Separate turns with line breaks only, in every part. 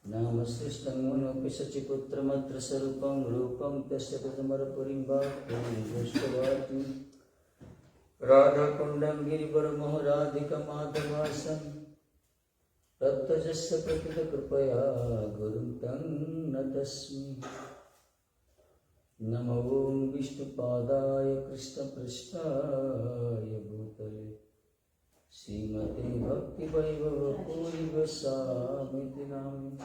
नामश्रेष्ठं मनोऽपि शचिपुत्रमत्र स्वरूपं रूपं तस्य प्रथमरपुरीं भाक्तिं राधाकुण्डं गिरिवरमोह राधिकमाधवासं तत्तजस्य प्रकृतकृपया गुरुं तं नतस्मि। नमो ॐ विष्णुपादाय कृष्णपृष्ठाय भूतले श्रीमते भक्तिवैभवपूरिवसामिति नामिने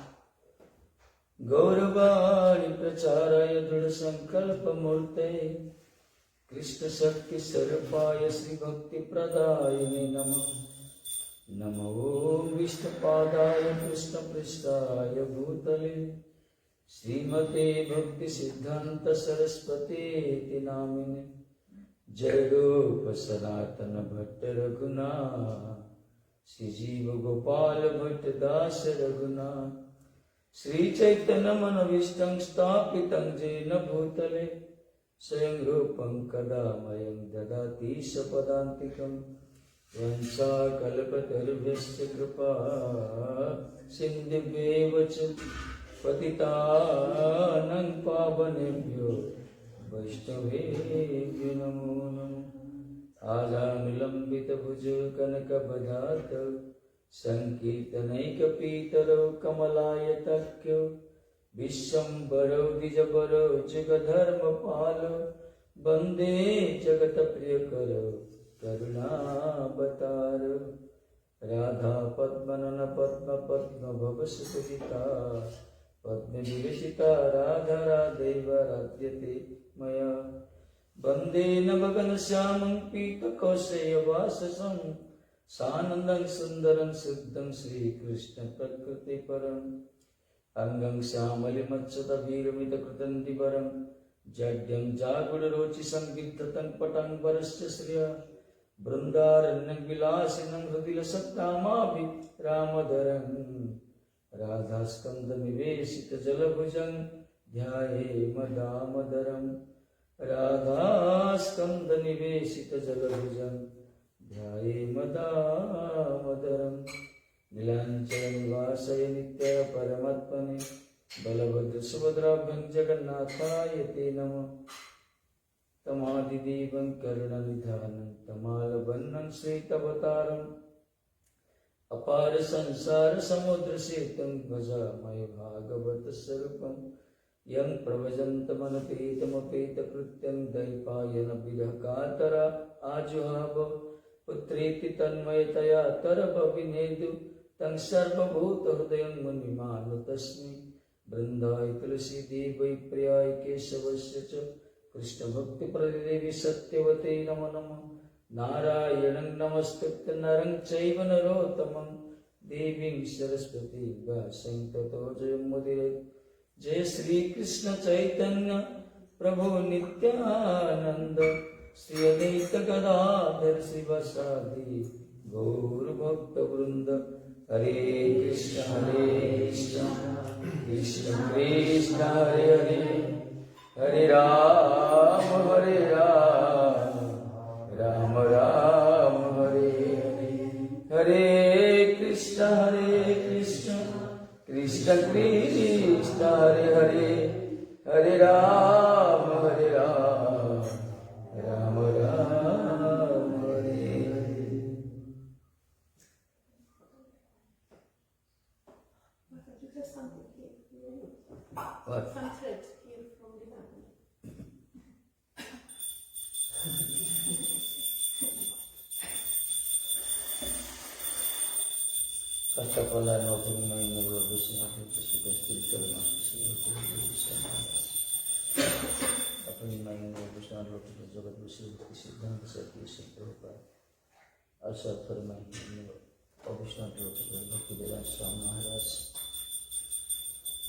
गौरवाणि प्रचाराय दृढसङ्कल्पमूर्तये कृष्णशक्तिस्वरूपाय श्रीभक्तिप्रदायिने नमः। नमो ॐ विष्णुपादाय कृष्णपृष्ठाय भूतले श्रीमते भक्तिसिद्धान्तसरस्वतीति नामिने जय रूप सनातन भट्ट रघुनाथ श्री जीव गोपाल भट्ट दास रघुनाथ श्री चैतन्य मनोभीष्टं स्थापितं येन भूतले स्वयं रूपं कदा मह्यं ददाति सपदान्तिकं वंशाकल्पतरुभ्यश्च कृपा सिन्धुभ्येव च पतितानां पावनेभ्यो वैष्णवेभ्यो नमो नमः। आजानुलम्बितभुजो कनकवदात संकीर्तनैकपीतरो कमलायताख्यो विश्वम्भरो द्विजवरो जुगधर्मपालो वन्दे जगत्प्रियकरो करुणावतारो राधा पद्मनन पद्मभवसुतजिता पद्मविरचिता राधा राधैव राध्यते मया वन्दे नवघनश्यामं पीतकौशेयवाससं सानन्दं सुन्दरं शुद्धं श्रीकृष्णप्रकृतिपरम् अङ्गं श्यामलिमच्युतवीरमितकृतं दिवरं जड्यं जागुडरोचिषं विद्धतं पटाङ्बरस्य श्रिया बृन्दारण्यं विलासिनं हृदिलसत्कामाभिरामधरं राधास्कन्दनिवेशितजलभुजं ध्यायेम राधास्कन्दनिवेशितजलभुजं ध्यायेम दामोदरं नीलाञ्चलनिवासाय नित्याय परमात्मने बलभद्रसुभद्राभ्यां जगन्नाथाय ते नमः। तमादिदेवं करुणनिधानं तमालवन्नं श्वेतावतारम् अपार संसार समुद्र सेतुं भजामहे भागवत स्वरूपं यं प्रव्रजन्तमनुपेतमपेतकृत्यं दैपायन विरहकातरा आजुहाव पुत्रेति तन्मयतया तरभविनेदु तं सर्वभूतहृदयं मुनिमानुतस्मि। बृन्दाय तुलसीदेवै प्रियाय केशवस्य च कृष्णभक्तिप्रदेवी सत्यवते नमो नमः। नारायणं नमस्कृत्य नरं चैव नरोत्तमं देवीं सरस्वतीं व्यासं ततो जयमुदीरये। जय श्री कृष्ण चैतन्य प्रभु नित्यानंद श्री अद्वैत गदाधर शिवासादि गौर भक्त वृंद। हरे Krishna Krishna Krishna Hare Hare Hare Ram Ram Ram Hare Hare Hare Krishna Krishna Krishna Hare Hare Hare Ram Ram Ram Hare Hare. What? Sunset here from the First of all, I am offering my noble wishing of the spiritual master, offering my noble wishing of the Jagat Vishnu, Siddhanta Sarkisha Prabhupada. Also offer my noble wishing of the Bhaktivedanta Maharaj.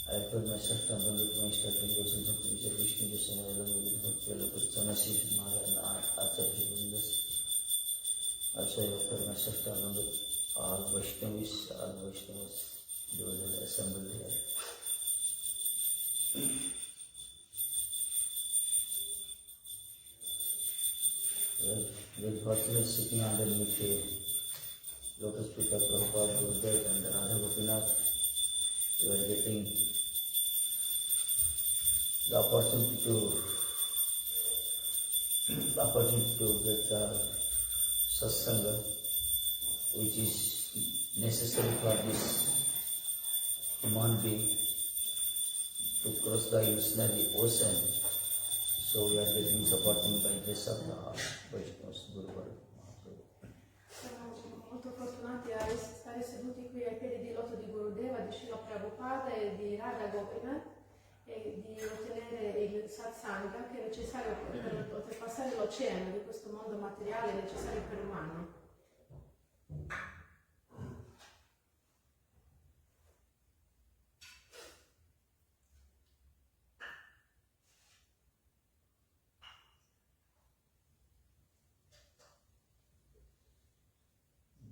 I offer my Sashtam Bandhu, my starting person of Vijay Vishnu, Vishnu, Bhakti, Sanasi, Maharaj, and Acharya Vrindas. Also I offer my Sashtam Bandhu, all Vaishnavas, those are assembled here. With fortunate sitting underneath the lotus feet of Prabhupada, Gurudev and Radha Gopinath, we we are getting the opportunity to get satsanga, which is necessary for this human being to cross the illusionary ocean. So we are getting this opportunity by grace of the Vaishnavas, Guru Paryatak Maharaj.
Siamo molto fortunati a stare seduti qui ai piedi di loto di Gurudeva, di Srila Prabhupada e di Radha-Gopinath e di ottenere il satsanga che è necessario per oltrepassare l'oceano di questo mondo materiale necessario per l'umano.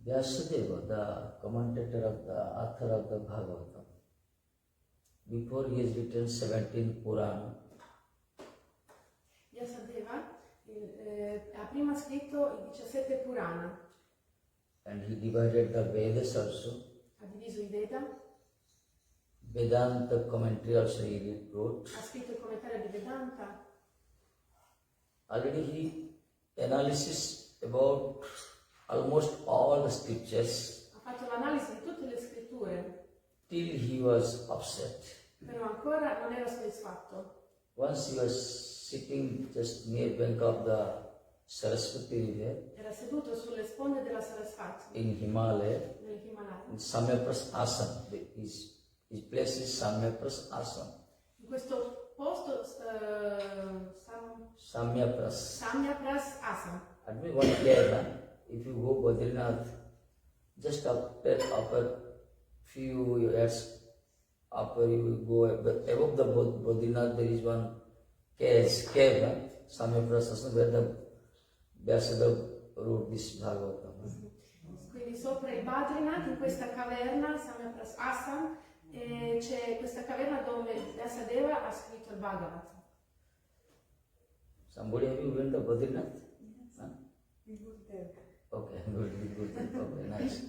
Vyasadeva, the commentator of the author of the Bhagavatam, before he has written 17 Purana,
Vyasadeva ha prima scritto i 17 Purana.
And he divided the Vedas also.
Ha diviso i Veda.
Vedanta commentary also he wrote.
Ha scritto il commentario di Vedanta.
Already he analysis about almost all the scriptures.
Ha fatto l'analisi di tutte le scritture.
Till he was upset.
Però ancora non era soddisfatto.
Once he was sitting just near bank of the Saraswati River.
Era seduto sulle sponde della Sarasvati.
In Himalaya.
Nell'Himalaya.
In Samyapras Asam. His place is Samyapras Asam.
In questo posto
Samyapras
Asam.
Admit one Kerala. If you go Badrinath, just upper few years upper you go above the Badrinath, there is one cave, Samyapras Asam, where the Vyasadeva wrote this Bhagavatam.
Quindi sopra il Badrinath, in questa caverna, Samyapras Asam, c'è questa caverna dove Vyasadeva ha scritto il Bhagavatam.
Somebody have you been to Badrinath?
Yes.
Huh?
Okay,
good. Okay, nice.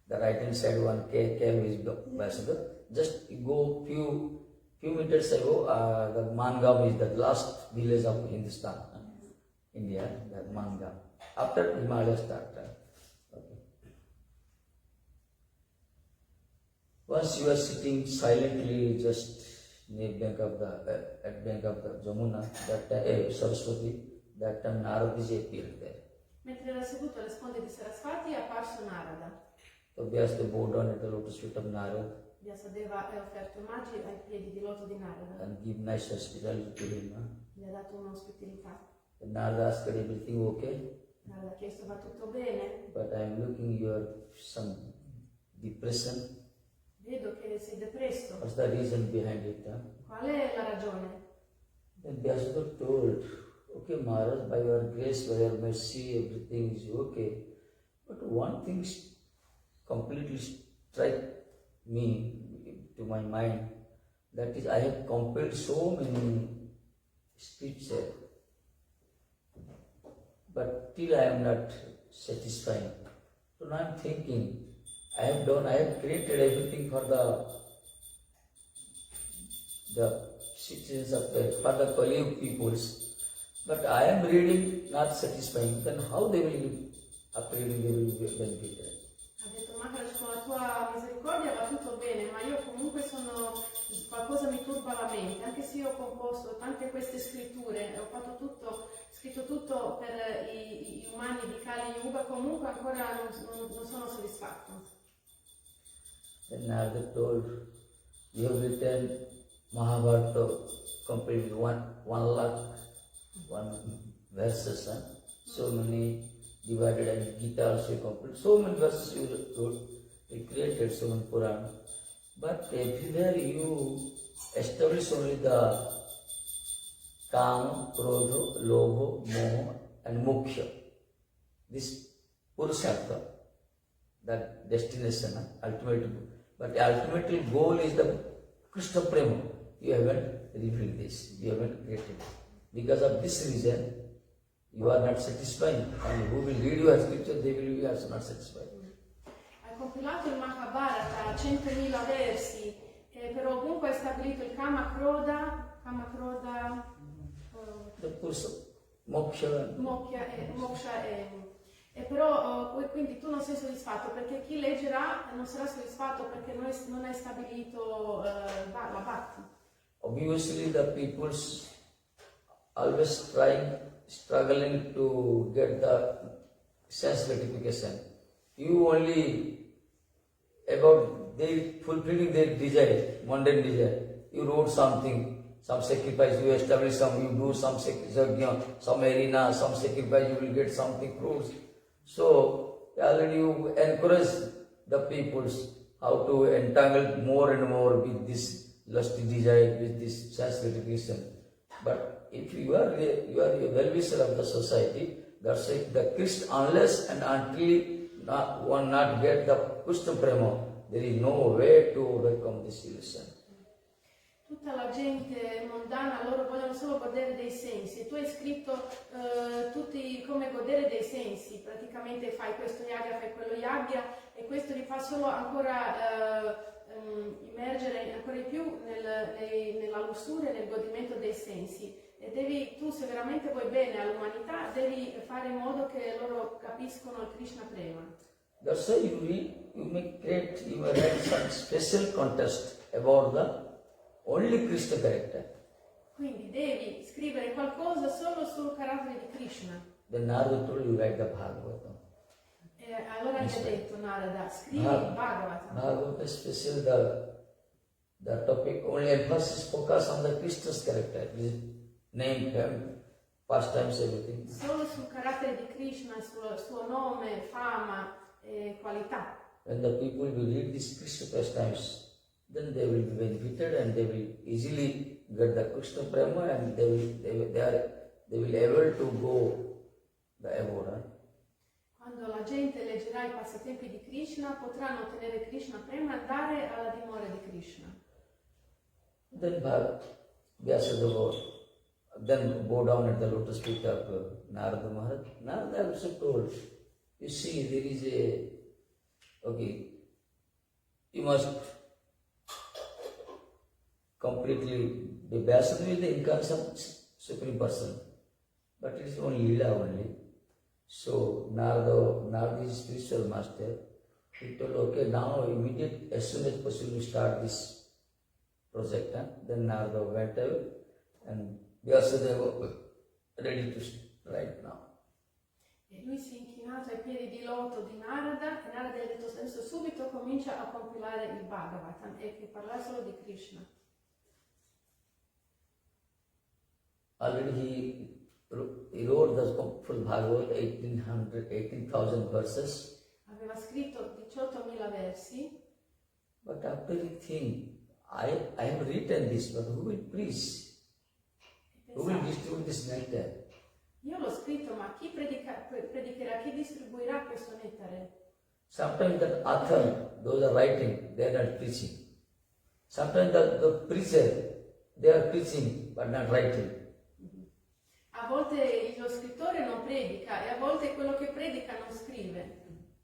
The right hand side one cave is Vyasadeva. Just go few meters ago, the Mangam is the last village of Hindustan, India, that Mangam. After Himalaya start. Okay. Once you are sitting silently just near bank of the Jamuna, that time Saraswati, that time Narada appeared there.
Mentre era seduto alle sponde di Sarasvati è apparso Narada.
So Vyasa bowed down at the lotus feet of Narada.
Vyasadeva ha offerto omaggi ai piedi di loto di Narada.
And give nice hospitality to him.
Gli ha dato un'ospitalità.
And Narada asked, everything okay?
Narada ha chiesto, va tutto bene?
But I am looking your some depression.
Vedo che sei depresso.
What's the reason behind it?
Qual è la ragione?
Then Vyasa told, okay Maharaj, by your grace, by your mercy, everything is okay. But one thing completely strike me to my mind, that is I have compiled so many scriptures, but still I am not satisfied. So now I am thinking, I have created everything for the citizens of for the Kali peoples, but I am reading not satisfying. Then how they will, after reading, they will be benefited?
Ha detto Maharaj, con la tua misericordia va tutto bene, ma io comunque qualcosa mi turba la mente, anche se io ho composto tante queste scritture, ho fatto scritto tutto per gli umani di Kali Yuga, comunque ancora non sono soddisfatto.
Then Narada told, you have written Mahabharata complete one verses, so many divided, and Gita also complete. So many verses you wrote, you created so many Purana. But everywhere you establish only the Kama, Krodha, Lobha, Moha and Mukhya. This Purushartha, that destination, ultimate. But the ultimate goal is the Krishna Prema. You haven't revealed this, you haven't created it. Because of this reason, you are not satisfied, and who will read your scripture, they will be also not satisfied.
Hai compilato il Mahabharata, 100.000 versi, Kamakroda,
the Pursa, Moksha.
Moksha e però quindi tu non sei soddisfatto perché chi leggerà non sarà soddisfatto perché non è stabilito la Bhakti.
Obviously the people's always struggling to get the sense gratification. You only about they fulfilling their desire, mundane desire. You wrote something, some sacrifice, you establish some, you do some some arena, some sacrifice, you will get something fruits. So already you encourage the peoples how to entangle more and more with this lusty desire, with this sense gratification. But if you are a well-wisher of the society, that's it. The Krishna, unless and until one not get the Krishna prema, there is no way to overcome this illusion.
Tutta la gente mondana, loro vogliono solo godere dei sensi e tu hai scritto tutti come godere dei sensi, praticamente fai questo yaga, fai quello yaga e questo ti fa solo ancora immergere ancora di più nella lussuria e nel godimento dei sensi e tu se veramente vuoi bene all'umanità devi fare in modo che loro capiscono il Krishna prema.
That's why you may write some special contest about the only Krishna character.
Quindi devi scrivere qualcosa solo sul carattere di Krishna.
Then Narada told you write the Bhagavatam.
Allora gli ha detto Narada, scrivi il Bhagavatam.
Bhagavatam special the topic only emphasis focus on the Krishna's character, his name, pastimes, everything.
Solo sul carattere di Krishna, sul suo nome, fama e qualità.
When the people will read these Krishna pastimes, then they will be benefited and they will easily get the Krishna prema and they will able to go the abode.
Quando la gente leggerà i passatempi di Krishna, potranno ottenere Krishna prema e andare alla dimora di Krishna.
Then Vyasadeva then bow down at the lotus feet of Narada Maharaj. Narada also told, you see, there is you must completely be Vyasadeva with the incarnation Supreme Person, but it is only Lila only. So Narada is spiritual master. He told, okay, now immediate, as soon as possible, start this project. Then Narada went away and Vyasadeva ready to write now.
E lui si è inchinato ai piedi di loto di Narada e Narada gli ha detto adesso subito comincia a compilare il Bhagavatam e che parla solo di Krishna.
Already he wrote the full Bhagavad, 18,000 verses.
Aveva scritto 18.000 versi.
But after he think, I have written this, but who will preach? Who will distribute this nectar?
Io l'ho scritto, ma chi predicherà, chi distribuirà questo nettare?
Sometimes the author, those are writing, they are not preaching. Sometimes the preacher, they are preaching but not writing.
A volte lo scrittore non predica e a volte quello che predica non scrive.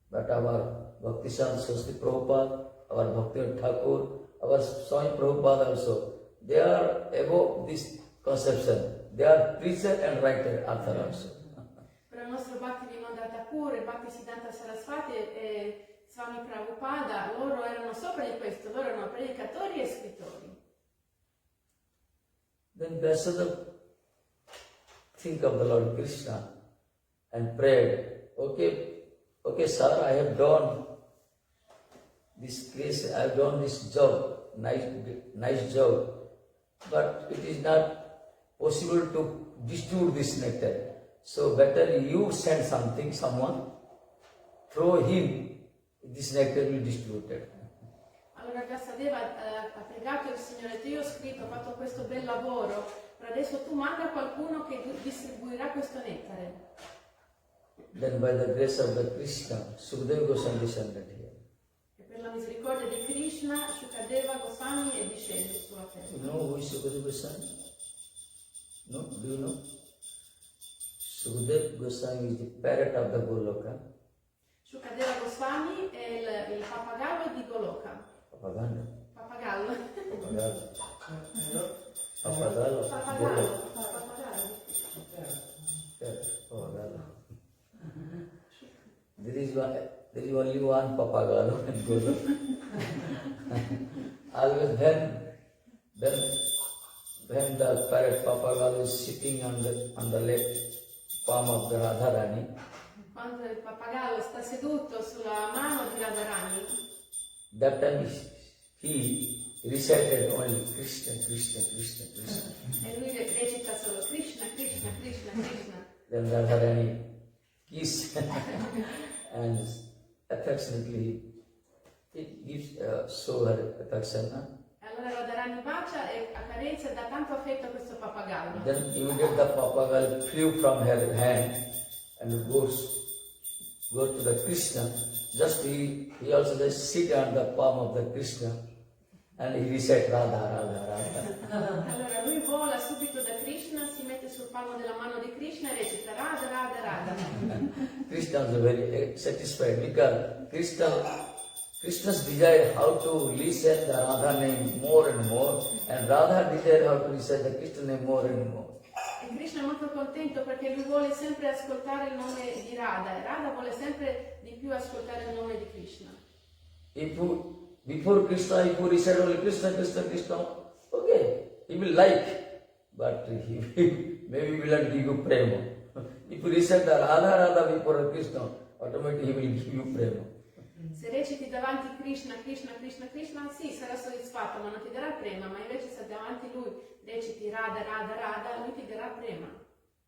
But our Bhakti-Santa Saraswati Prabhupada, our Bhakti Thakur, our Swami Prabhupada also, they are above this conception. They are preacher and writer, author also.
Per il nostro Bhakti-Vinod Thakur, il Bhakti-Siddhanta Saraswati e Swami Prabhupada, loro erano sopra di questo, loro erano predicatori e scrittori.
Then Vyasadeva think of the Lord Krishna and prayed, okay sir, I have done this case, I have done this job, nice job, but it is not possible to distribute this nectar. So better you send someone, through him, this nectar will be distributed.
Allora Vyasadeva ha pregato il Signore, io ho scritto, ho fatto questo bel lavoro, però adesso tu manda qualcuno che distribuirà questo nettare.
Then by the grace of the Krishna, Sukadeva Goswami descended here.
E per la misericordia di Krishna, Shukadeva Goswami è disceso sulla terra.
You know who is Sukadeva Goswami? No? Do you know? Sukadeva Goswami is the parrot of the Goloka.
Shukadeva Goswami è il pappagallo di Goloka.
Pappagallo.
Pappagallo.
only one papagalo in Guru. Always when the parrot papagalo is sitting on the left palm of the Radharani,
Quando il pappagallo sta seduto sulla mano di Radharani,
that time he recited only Krishna, Krishna, Krishna, Krishna.
e lui recita solo Krishna, Krishna, Krishna, Krishna.
Then Radharani kissed and affectionately it gives show her affection.
E allora Radharani bacia e accarezza e dà tanto affetto a questo pappagallo.
Then immediately the pappagallo flew from her hand and go to the Krishna. Just he also just sit on the palm of the Krishna and he recite Radha, Radha, Radha.
Allora lui vola subito da Krishna, si mette sul palmo della mano di Krishna e recita Radha, Radha, Radha.
Krishna was very satisfied because Krishna's desire how to listen the Radha name more and more, and Radha desire how to listen the Krishna name more and more.
E Krishna è molto contento perché lui vuole sempre ascoltare il nome di Radha e Radha vuole sempre di più ascoltare il nome di Krishna.
Before Krishna, if you recite only Krishna, Krishna, Krishna, okay, he will like, but he maybe will not give you prema. If you recite the Radha, Radha before Krishna, automatically he will give you prema.
Se reciti davanti Krishna, Krishna, Krishna, Krishna, sì, sarà soddisfatto, ma non ti darà prema, ma invece se davanti lui reciti Radha, Radha, Radha, lui ti darà prema.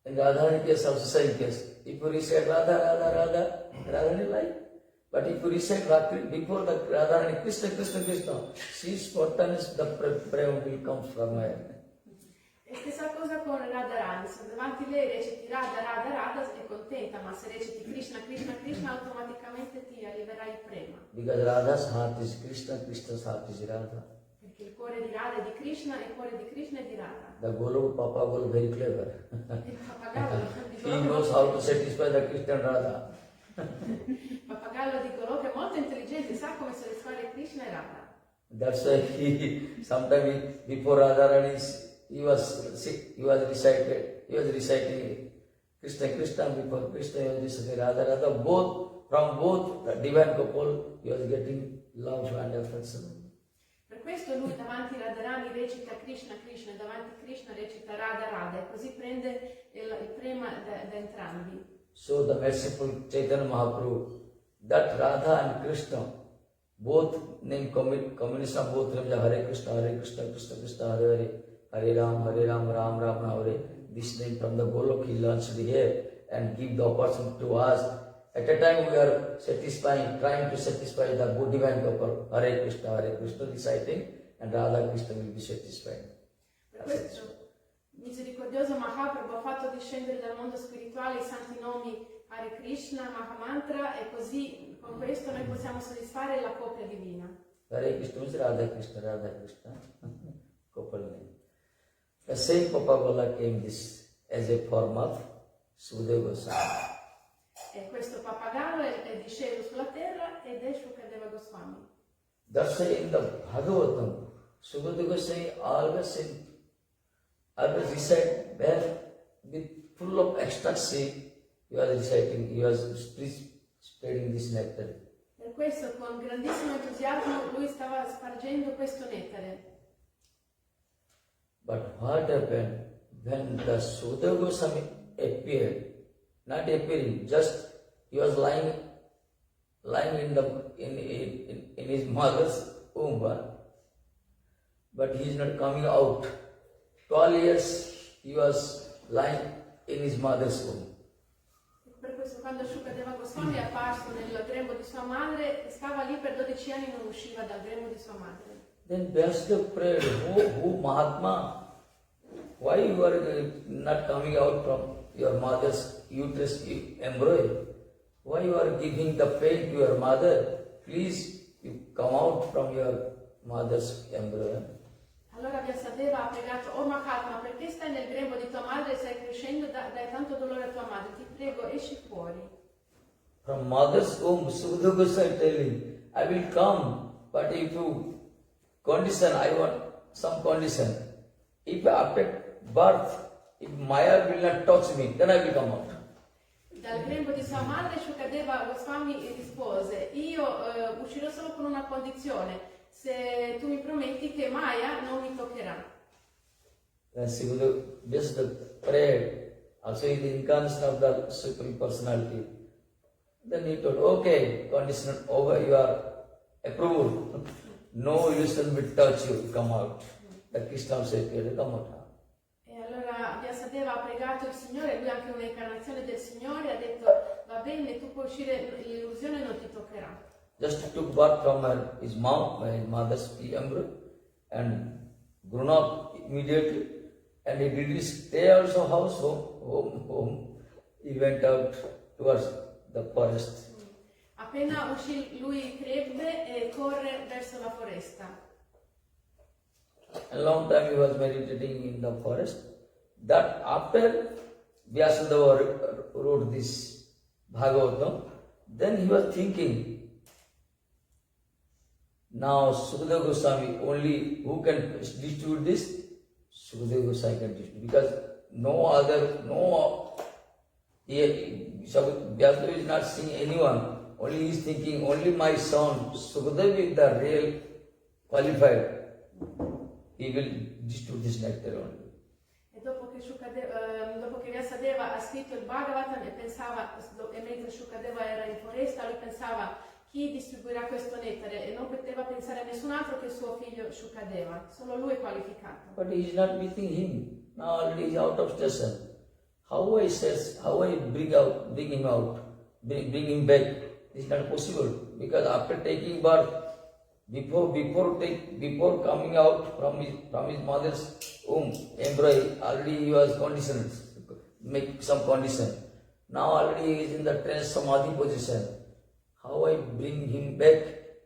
In Radharani case also same case. If you recite Radha, Radha, Radha, Radharani like. But if you recite before the Radharani Krishna, Krishna, Krishna, she spontaneous the prema will come from her.
E stessa cosa con Radharani, se davanti lei reciti Radha, Radha, Radha è contenta, ma se reciti Krishna, Krishna, Krishna automaticamente ti arriverà il prema.
Because Radha's heart is Krishna, Krishna's heart is Radha.
Perché il cuore di Radha è di Krishna e il cuore di Krishna è di Radha.
The Golu, Papa Golu, very clever.
Il pappagallo di
He knows how to satisfy the Krishna and Radha.
Il pappagallo di Goloka è molto intelligente, sa come soddisfare Krishna e Radha.
That's why sometimes before Radharani he was reciting Krishna, Krishna, before Krishna he was reciting Radha, Radha, from both the divine couple he was getting love and affection.
Per questo lui davanti a Radharani recita Krishna, Krishna, e davanti a Krishna recita Radha, Radha, e così prende il prema da entrambi.
So the merciful Chaitanya Mahaprabhu, that Radha and Krishna, both name combination of both names are Hare Krishna, Krishna Krishna, Hare Hare, Hare Ram, Ram Ram, Hare. This name from the Golok he launched here and give the opportunity to us. At a time we are trying to satisfy the good divine couple, Hare Krishna, reciting, and Radha Krishna will be satisfied.
Per questo misericordioso Mahaprabhu ha fatto discendere dal mondo spirituale i santi nomi Hare Krishna, Mahamantra, e così con questo noi possiamo soddisfare la coppia divina.
Hare Krishna means Radha Krishna, couple name. The same Papagala came this as a form of Sudeva Goswami.
E questo pappagallo è disceso sulla terra ed è Shukadeva Goswami.
That's why in the Bhagavatam, Sudeva Goswami always recite where with full of ecstasy he was reciting, he was spreading this nectar.
Per questo con grandissimo entusiasmo lui stava spargendo questo nettare.
But what happened when the Sudeva Goswami appeared? Not appearing, just he was lying in his mother's womb, but he is not coming out. 12 years he was lying in his mother's womb.
Per questo quando Shukadeva Goswami è apparso nel grembo di sua madre, stava lì per 12 anni e non usciva dal grembo di sua madre.
Then Vyasdev prayed, who Mahatma, why you are not coming out from your mother's uterus embryo? Why you are giving the pain to your mother? Please, you come out from your mother's embryo.
Allora Vyasadeva ha pregato, oh Mahatma, perché stai nel grembo di tua madre e stai crescendo, dai tanto dolore a tua madre, ti prego, esci fuori.
From mother's womb, Sukadeva Goswami telling, I will come, but if you condition, I want some condition. If after birth, if Maya will not touch me, then I will come out.
Dal grembo di sua madre Shukadeva Goswami rispose: io uscirò solo con una condizione, se tu mi prometti che Maya non mi toccherà.
Then Sukadeva just prayed, also in the incarnation of the Supreme Personality. Then he told, okay, condition over, you are approved. No illusion will touch you, come out. The Krishna said, come out.
E allora Vyasadeva ha pregato il Signore, lui anche un'incarnazione del Signore, ha detto va bene, tu puoi uscire, l'illusione non ti toccherà.
Just took birth from his mom, my mother's embryo, and grown up immediately. And he did his stay also house, home. He went out towards the forest.
Appena uscì lui crebbe e corre verso la foresta.
A long time he was meditating in the forest. That after Vyasadeva wrote this Bhagavatam, then he was thinking, now Sukadeva Goswami only who can distribute this? Sukadeva Goswami can distribute, because Vyasadeva is not seeing anyone. Only he is thinking, only my son Sukadeva is the real qualified. He will distribute this nectar only.
E dopo che Vyasadeva ha scritto il Bhagavatam e mentre Shukadeva era in foresta, lui pensava chi distribuirà questo nettare e non poteva pensare a nessun altro che suo figlio Shukadeva, solo lui è qualificato.
But he is not meeting him. Now already he is out of station. How I bring him out, bring him back? It is not possible, because after taking birth, before coming out from his mother's womb, embryo, already he was conditioned, make some condition. Now already he is in the trance samadhi position. How I bring him back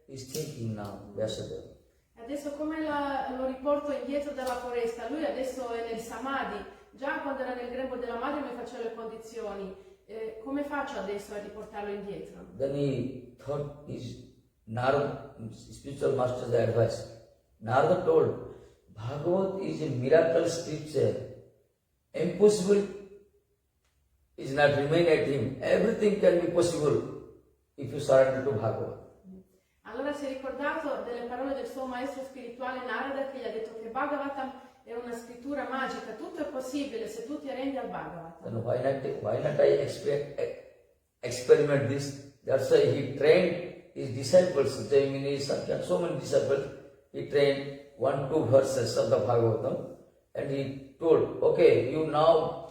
is thinking now, Vyasadeva.
Adesso come lo riporto indietro dalla foresta? Lui adesso è nel samadhi, già quando era nel grembo della madre mi faceva le condizioni. Come faccio adesso a riportarlo indietro?
Then he thought his Narada, spiritual master's advice. Narada told, Bhagavad is a miracle scripture. Impossible is not remain at him. Everything can be possible if you surrender to Bhagavad.
Allora si è ricordato delle parole del suo maestro spirituale Narada, che gli ha detto che Bhagavatam è una scrittura magica, tutto è possibile se tu ti arrendi al Bhagavatam.
Then why not I experiment this? That's why he trained his disciples, Jaimini, Sankhya, so many disciples. He trained 1-2 verses of the Bhagavatam, and he told, okay, you now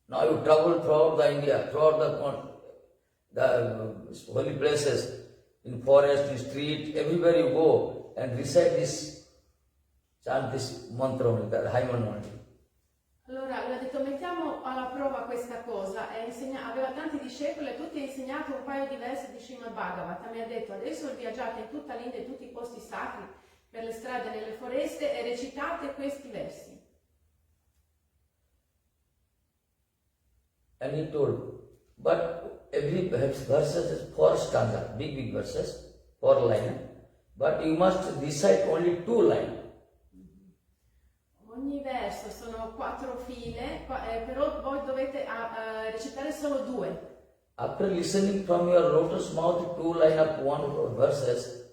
you travel throughout the India, throughout the holy places, in forest, in street, everywhere you go, and recite this, chant this mantra only, the Haiman only.
Allora lui ha detto mettiamo alla prova questa cosa, aveva tanti discepoli e tutti ha insegnato un paio di versi di Srimad Bhagavatam, mi ha detto adesso viaggiate in tutta l'India, in tutti i posti sacri, per le strade, nelle foreste e recitate questi versi.
And he told, but every verse is 4 stanza, big verses, 4 lines, but you must recite only 2 lines.
Ogni verso sono 4 file, però voi dovete recitare solo 2.
After listening from your lotus mouth 2 lines of 1 verses,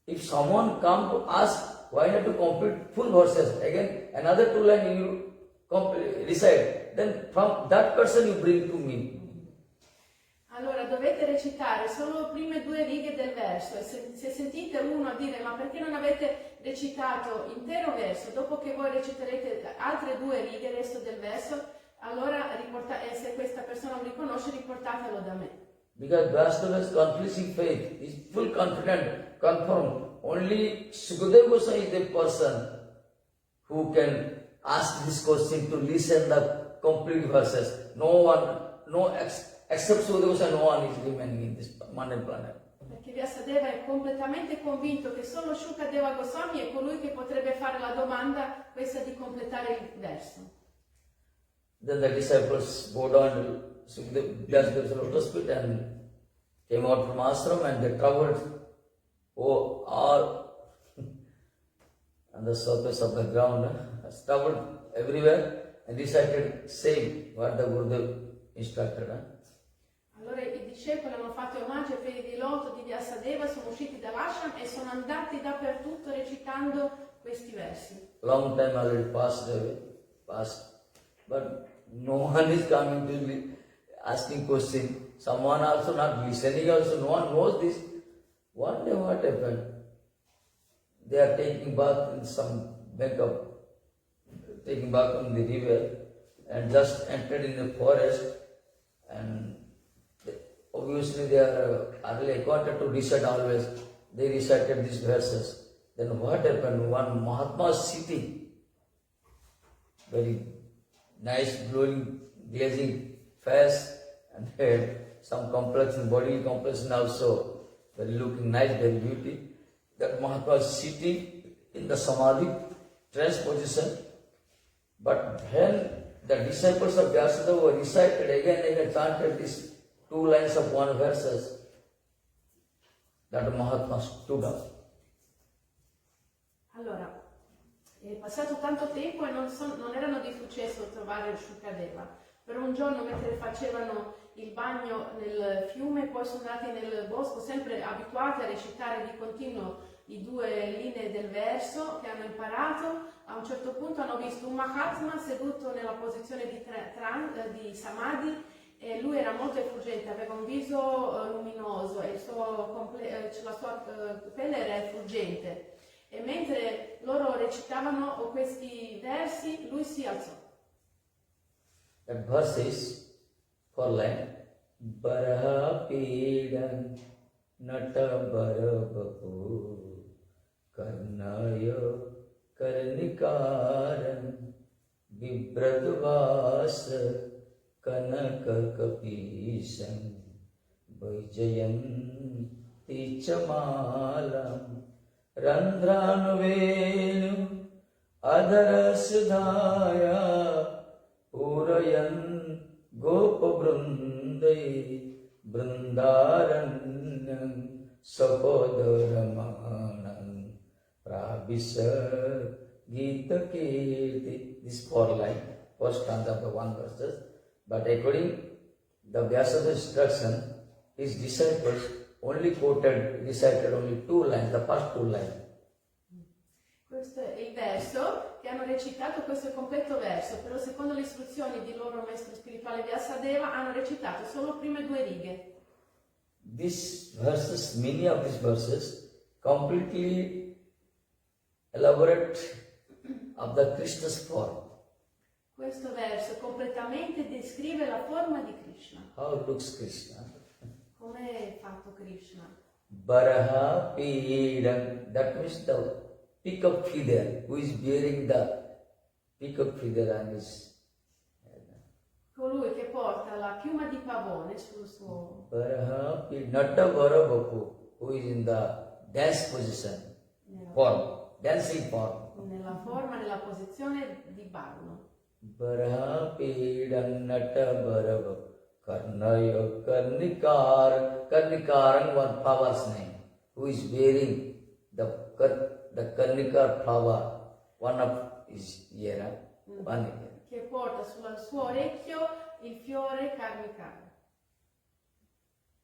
if someone come to ask why not to complete full verses, again another 2 lines you recite, then from that person you bring to me.
Allora dovete recitare solo le prime 2 righe del verso e se sentite uno a dire ma perché non avete recitato intero verso, dopo che voi reciterete altre 2 righe, il resto del verso, allora se questa persona lo riconosce riportatelo da me.
Because Vyasadeva is confessing faith, he is full confident, confirmed. Only Sukadeva Goswami is the person who can ask this question to listen the complete verses. No one, except Sukadeva Goswami, no one is remaining in this mundane planet.
Perché Vyasadeva è completamente convinto che solo Shukadeva Goswami è colui che potrebbe fare la domanda questa di completare il verso.
Then the disciples go down to Vyasadev's lotus feet and came out from ashram and they traveled all on the surface of the ground, traveled everywhere and recited same what the Gurudev instructed.
Allora i discepoli hanno fatto omaggio ai piedi di loto di Vyasadeva, sono usciti dall'ashram e sono andati dappertutto recitando questi versi.
Long time already passed away, but no one is coming to asking question. Someone also not listening also, no one knows this. One day what happened? They are taking bath in some bank of, taking bath on the river and just entered in the forest, and obviously they are early acquainted to recite always. They recited these verses. Then what happened? One Mahatma was sitting, very nice, glowing, glazing face, and had some complexion, body complexion also, very looking nice, very beauty. That Mahatma was sitting in the Samadhi trance position. But when the disciples of Vyasadeva recited again and again, chanted these 2 lines of one verses, that Mahatma stood up.
Allora, è passato tanto tempo e non erano di successo trovare Shukadeva. Per un giorno, mentre facevano il bagno nel fiume, poi sono andati nel bosco, sempre abituati a recitare di continuo i 2 linee del verso che hanno imparato. A un certo punto hanno visto un Mahatma seduto nella posizione di Samadhi, e lui era molto effulgente, aveva un viso luminoso e la sua pelle era effulgente. E mentre loro recitavano questi versi, lui si alzò.
That verse is 4 line. Baraha Pidan Nata Barabapu Karnaya Karnikaran Vibradvasa Kanaka Kapisam Vajayan Tichamalam Randranvenu Adharasudhaya Purayan Gopa Brundai Brundaranam Sapodaramanam Prabhisa Gita Kirti. This 4 line, first stanza of the 1 verses. But according the Vyasadeva instruction, his disciples only recited only 2 lines, the first 2 lines.
Questo è il verso che hanno recitato, questo è il completo verso, però secondo le istruzioni di loro maestro spirituale Vyasadeva hanno recitato solo prime 2 righe.
These verses, many of these verses, completely elaborate of the Krishna's form.
Questo verso completamente descrive la forma di Krishna.
How looks Krishna?
Come è fatto Krishna?
Baraha Pidam, that means the peacock feather, who is bearing the peacock feather on his head.
Colui che porta la piuma di pavone sul suo...
Baraha Pidam, Natta Barabapu, who is in the dance position, form, dancing form.
Nella forma, nella posizione di ballo.
Baraha Pidam Natta Barabapu. Karnaya Karnikaran was flower's name, who is wearing the Karnikar flower, one of his ear, one ear.
Che porta sul suo orecchio il fiore Karnikara.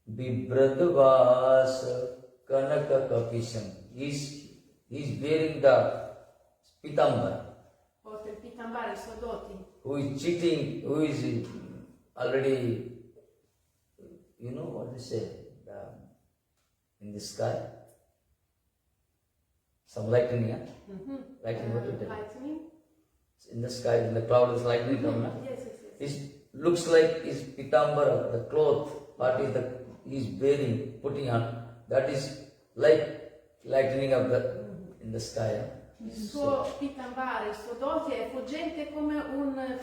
Vibradvasa Kanaka Kapisham, he is wearing the Pitambar.
Porta il pitambara, i suoi doti.
Who is cheating, who is already, you know what they say, in the sky, some lightning, yeah? Lightning, what you tell?
Lightning?
In the sky, in the cloud is lightning come, no?
Yes.
It looks like his pitambara, the cloth, what is he is wearing, putting on, that is like lightning of in the sky. Yeah?
Il suo pitambara, il suo doti è effulgente come un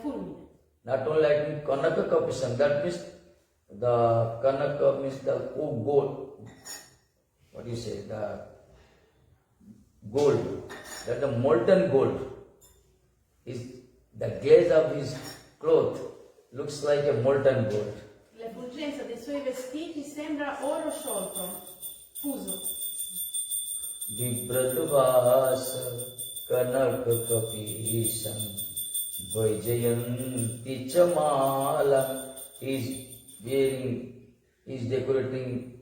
fulmine.
Not only lightning, Kanaka Kapisam, that means the Kanaka means the gold. What do you say? The gold. That the molten gold is the glaze of his cloth looks like a molten gold.
L'effulgenza dei suoi vestiti sembra oro sciolto, fuso.
Vibradvasa Kanaka Kapisam Vaijayanti Chamala. He is decorating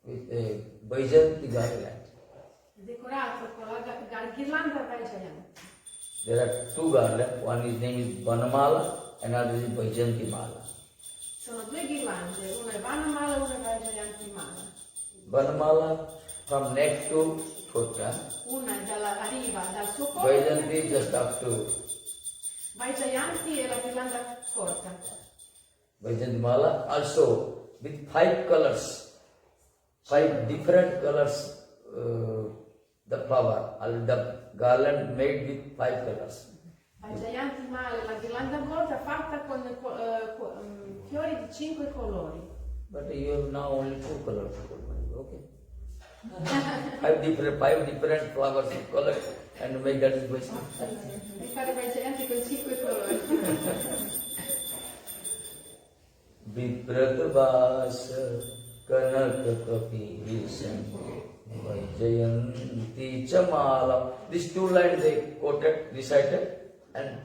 with a Vaijayanti garland.
Decorato con la ghirlanda Vaijayanti.
There are two garlands. One is name is Vanamala, another is Vaijayanti Mala.
Sono due ghirlande, una è Vanamala e una è Vaijayanti Mala.
Vanamala from neck to foot.
Una è arriva dal suo corpo.
Vaijayanti just up to.
Vaijayanti è la ghirlanda corta.
Vaijayanti Mala also with 5 colors, 5 different colors. The flower, the garland made with 5 colors.
Vaijayanti Mala è la ghirlanda corta fatta con fiori di 5 colori.
But you have now only 2 colors. Okay. 5 different flowers of color and make that is Vaishnava.
E fare Vaijayanti con 5 colori.
Vipratavasa Kanaka Kapisam Vaijayanti Chamala. These 2 lines they quoted, recited, and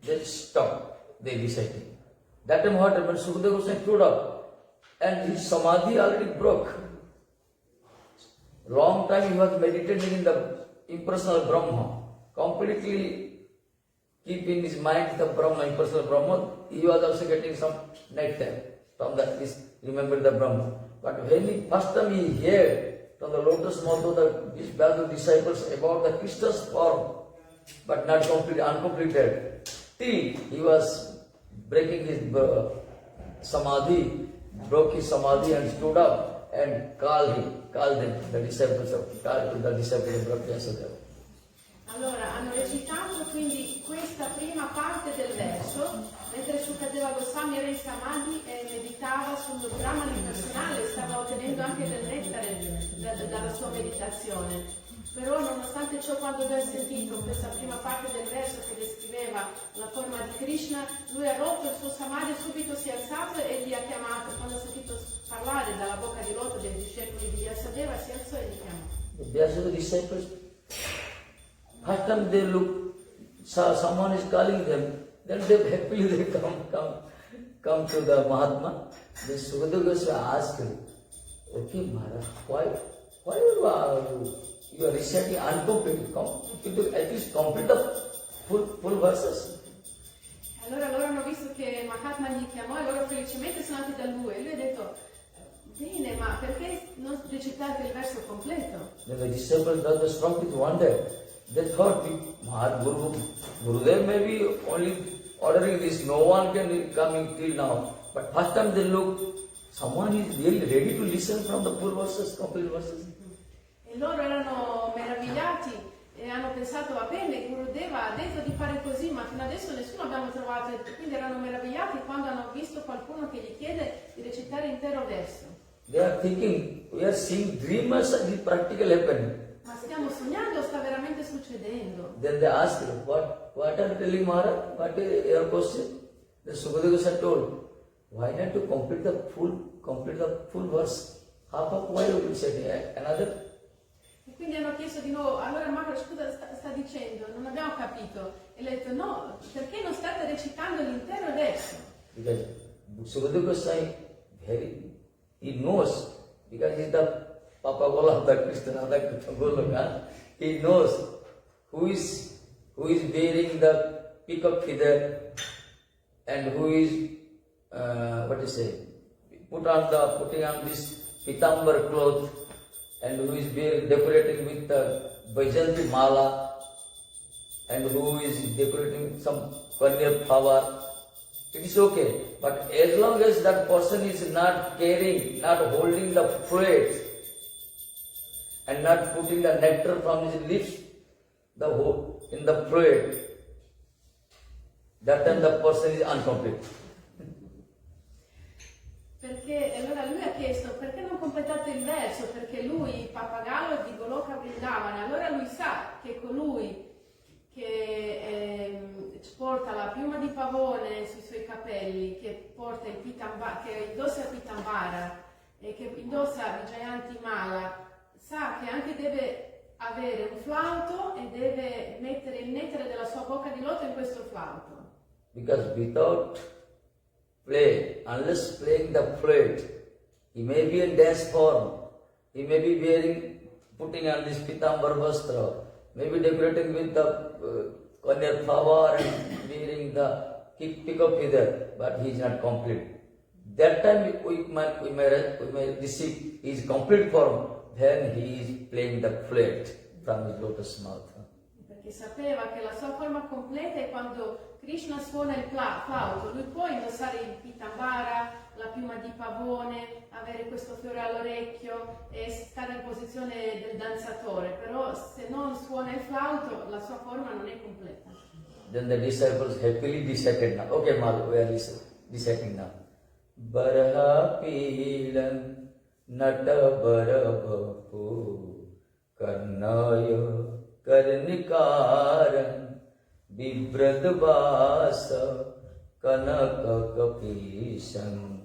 they stopped. They recited. That time what happened? Sukadeva Goswami stood up, and his samadhi already broke. Long time he was meditating in the impersonal Brahma, completely keep in his mind the Brahma, impersonal Brahma. He was also getting some nectar from that. Remember the Brahma. But when he first time he heard from the lotus mouth of his Bhagavad disciples about the Krishna's form, but not complete, uncompleted, till he was breaking his samadhi, broke his samadhi and stood up and called them, the disciples of Brahma.
Allora, hanno recitato quindi questa prima parte del verso, mentre Sukadeva Goswami era in Samadhi e meditava sul Brahman impersonale, stava ottenendo anche del nettare dalla sua meditazione. Però nonostante ciò, quando aveva sentito questa prima parte del verso che descriveva la forma di Krishna, lui ha rotto il suo Samadhi e subito si è alzato e li ha chiamato. Quando ha sentito parlare dalla bocca di loto dei discepoli di Vyasadeva, si alzò e li chiamò.
The Vyasadeva disciples, first time they look, someone is calling them, then they happily they come to the Mahatma. Then Sukadeva Goswami asked him, okay Maharaj, why you are reciting incomplete? At least complete the full verses.
Allora loro hanno visto che Mahatma gli chiamò e loro felicemente sono andati da lui e lui ha detto, bene, ma perché non recitate il verso completo?
Then the disciples were struck with wonder. They thought, Gurudev may be only ordering this, no one can come till now. But first time they look, someone is really ready to listen from the full verses, complete verses.
E loro erano meravigliati e hanno pensato, va bene, Gurudeva ha detto di fare così, ma fino adesso nessuno abbiamo trovato, e quindi erano meravigliati quando hanno visto qualcuno che gli chiede di recitare l'intero verso.
They are thinking, we are seeing dreamers and it practical happening.
Ma stiamo sognando o sta veramente succedendo?
Then they asked, what are you telling Maharaj? What is your question? The Sukadeva Goswami told, why not to complete the full verse? Half of why you will say another?
E quindi hanno chiesto di nuovo, allora Maharaj scusa sta dicendo, non abbiamo capito. E le ha detto, no, perché non state recitando l'intero verso?
Because Sukadeva Goswami, he knows, because he is the Papa Gola of the Krishna, the Goloka, he knows who is wearing the peacock feather and who is, putting on this pitambar cloth, and who is decorating with the Vaijayanti Mala, and who is decorating some cornea flower. It is okay, but as long as that person is not carrying, not holding the fruit, and not putting the nectar from his lips in the fruit, that time the person is incomplete.
Perché allora lui ha chiesto perché non completate il verso, perché lui, il pappagallo di Goloka Vrindavana, allora lui sa che colui che porta la piuma di pavone sui suoi capelli, che porta il che indossa il pitambara e che indossa Vaijayanti Mala, sa che anche deve avere un flauto e deve mettere il nettare della sua bocca di loto in questo flauto.
Because without play, unless playing the flute, he may be in dance form, he may be putting on this pitambar vastra, maybe decorating with the kanya flower and wearing the pick up feather, but he is not complete. That time we may receive his complete form, then he is playing the flute from his lotus mouth.
Perché sapeva che la sua forma completa è quando Krishna suona il flauto, lui può indossare il pitambara, la piuma di pavone, avere questo fiore all'orecchio e stare in posizione del danzatore, però se non suona il flauto la sua forma non è completa.
Then the disciples happily decided now. Okay, Madhu, we are deciding now. Baraha pilan nata barabapu karnaya karnikaran vibradvasa kanaka kapisam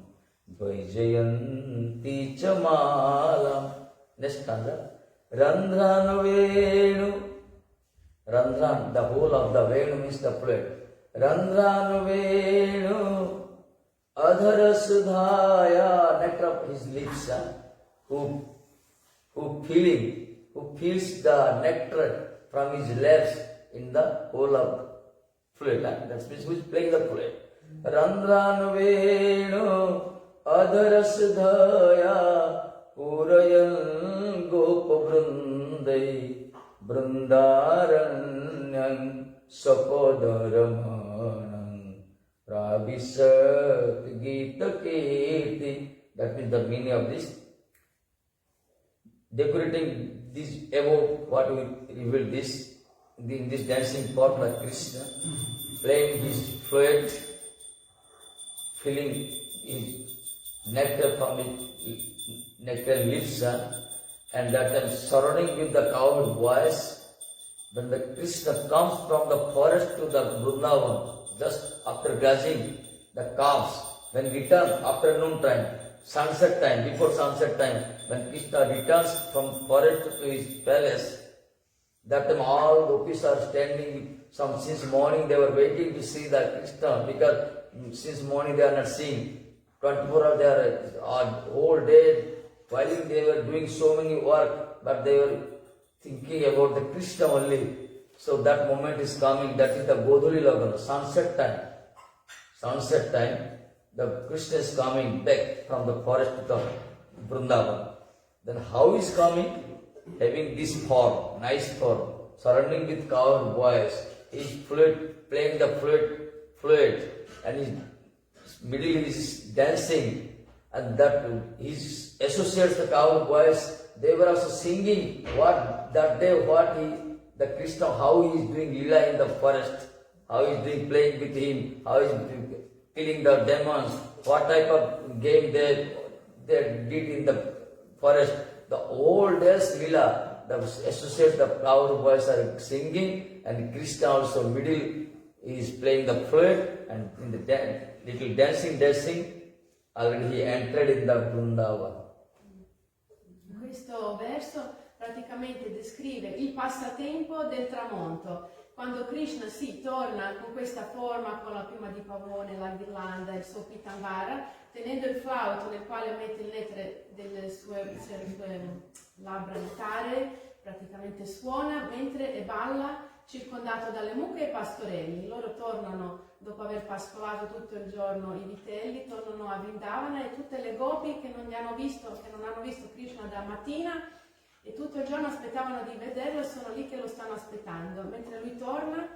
vaijayanti chamalam. Next stanza. Randhan venu. Randhan, the whole of the Venu means the flute. Randhan Venu Adhara Sudhaya, nectar of his lips, who feels the nectar from his lips in the whole of flute. That means who is playing the flute. Randhan Venu Adhara Sudhaya Purayan Gopa Vrundai Brundaranyam Sapodaramanam Pravisat Gita Kirti. That means the meaning of this. Decorating this above what we revealed this in this dancing part like Krishna, playing his flute, filling his nectar from his nectar lips, and that time surrounding with the cowed voice. When the Krishna comes from the forest to the Vrindavan, just after grazing the calves, when return afternoon time, sunset time, before sunset time, when Krishna returns from forest to his palace, that time all gopis are standing. Since morning they were waiting to see the Krishna, because since morning they are not seeing. 24 hours they are whole day. While they were doing so many work, but they were thinking about the Krishna only. So that moment is coming, that is the Godhuli Lagana, sunset time. Sunset time, the Krishna is coming back from the forest to the Vrindavan. Then how is coming? Having this form, nice form, surrounding with cowed voice, his flute, playing the flute, and his middle is dancing. And that his associates, the cowed boys, they were also singing what that day, the Krishna, how he is doing lila in the forest, how he is doing playing with him, how he is killing the demons, what type of game they did in the forest. The whole day's lila, the associates, the cowed boys are singing, and Krishna also middle is playing the flute, and in the little dancing. Already he entered in the Vrindavan.
Questo verso praticamente descrive il passatempo del tramonto, quando Krishna torna con questa forma, con la piuma di pavone, la ghirlanda, il suo pitambara, tenendo il flauto nel quale mette il nettare delle sue labbra nettare, praticamente suona mentre balla circondato dalle mucche e pastorelli. Loro tornano, dopo aver pascolato tutto il giorno i vitelli, tornano a Vrindavana, e tutte le gopi che non hanno visto Krishna da mattina e tutto il giorno aspettavano di vederlo, e sono lì che lo stanno aspettando, mentre lui torna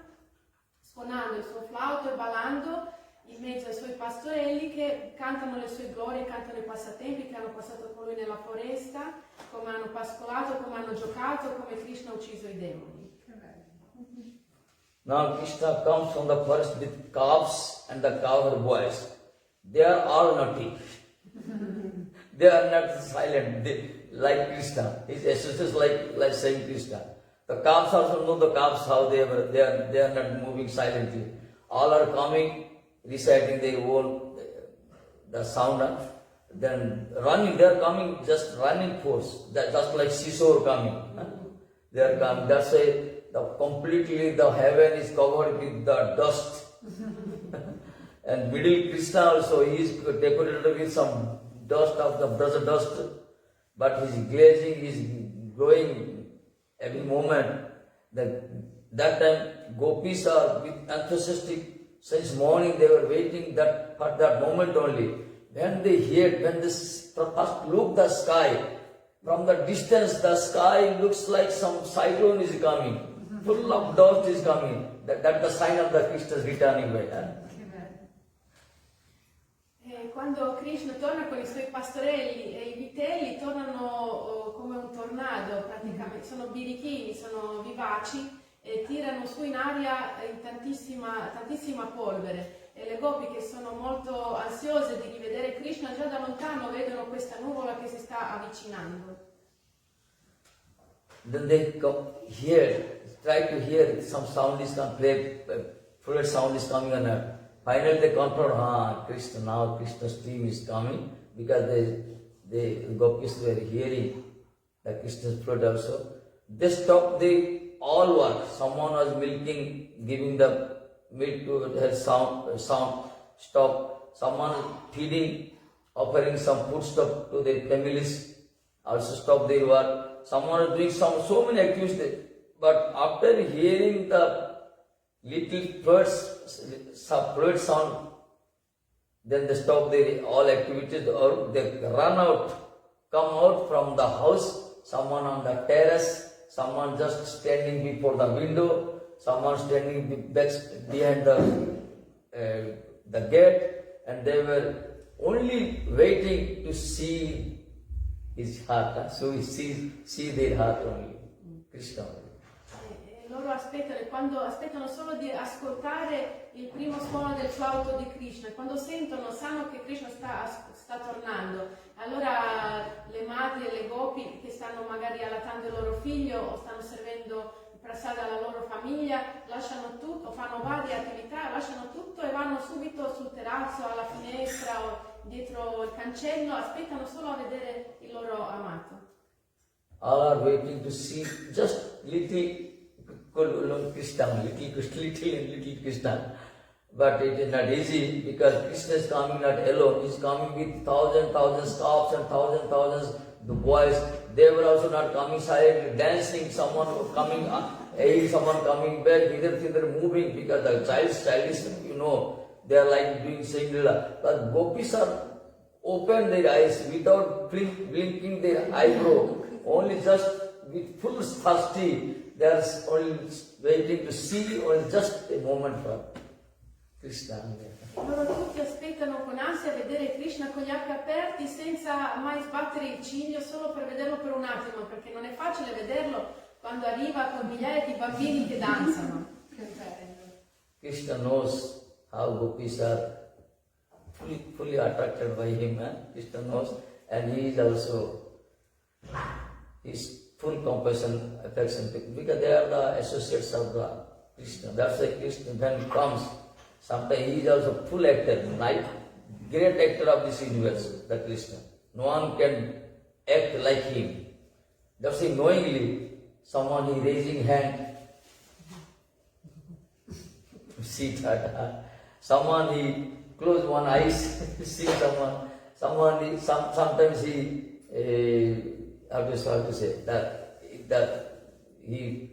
suonando il suo flauto e ballando in mezzo ai suoi pastorelli che cantano le sue glorie, cantano i passatempi che hanno passato con lui nella foresta, come hanno pascolato, come hanno giocato, come Krishna ha ucciso i demoni.
Now Krishna comes from the forest with calves and the cowherd boys. They are all naughty. They are not silent, like Krishna. His associates like saying Krishna. The calves also know the calves how they are not moving silently. All are coming, reciting their own the sound, then running. They are coming just running force. Just like seesaw coming. They are coming. That's why completely the heaven is covered with the dust. And middle Krishna also, he is decorated with some dust of the brother dust, but his glazing is glowing every moment. That time gopis are with enthusiastic. Since morning they were waiting for that moment only. When they first look the sky, from the distance the sky looks like some cyclone is coming, full of dust is coming. That's the sign of the Krishna's returning back.
Quando Krishna torna con i suoi pastorelli e i vitelli tornano come un tornado, praticamente sono birichini, sono vivaci e tirano su in aria in tantissima polvere, e le gopi, che sono molto ansiose di rivedere Krishna, già da lontano vedono questa nuvola che si sta avvicinando.
Then they try to hear some sound is coming, fluid sound is coming on earth. Finally they confirm, Krishna's team is coming, because the gopis were hearing the Krishna's flood also. They stopped all work. Someone was milking, giving the milk to her sound, stop. Someone feeding, offering some food stuff to their families, also stop their work. Someone was doing so many activities. But after hearing the little fluid sound, then they stop their all activities, or they come out from the house, someone on the terrace, someone just standing before the window, someone standing behind the gate, and they were only waiting to see his heart. So we see their heart only, Krishna.
Loro aspettano solo di ascoltare il primo suono del flauto di Krishna, e quando sanno che Krishna sta tornando. Allora le madri e le gopi, che stanno magari allattando il loro figlio o stanno servendo il prasada alla loro famiglia, lasciano tutto, fanno varie attività, lasciano tutto e vanno subito sul terrazzo, alla finestra o dietro il cancello, aspettano solo a vedere il loro amato.
All are waiting to see just little Krishna, little Krishna. But it is not easy, because Krishna is coming not alone. He is coming with thousands staffs and thousands the boys. They were also not coming silently, dancing. Someone coming someone coming back, either moving, because the child is, they are like doing Sindhila. But gopis are open their eyes without blinking their eyebrow, only just with full thirsty. They are only waiting to see, only just a moment for Krishna.
Loro tutti aspettano con ansia vedere Krishna con gli occhi aperti, senza mai sbattere il ciglio, solo per vederlo per un attimo, perché non è facile vederlo quando arriva con migliaia di bambini che danzano.
Krishna knows how gopis are fully attracted by him. Krishna knows, and he is also full compassion, affection, because they are the associates of the Krishna. That's why Krishna, when he comes, sometimes he is also full actor, great actor of this universe, the Krishna. No one can act like him. That's why knowingly, someone is raising hand, see that. Someone he close one eyes, see someone. Sometimes he how to say that he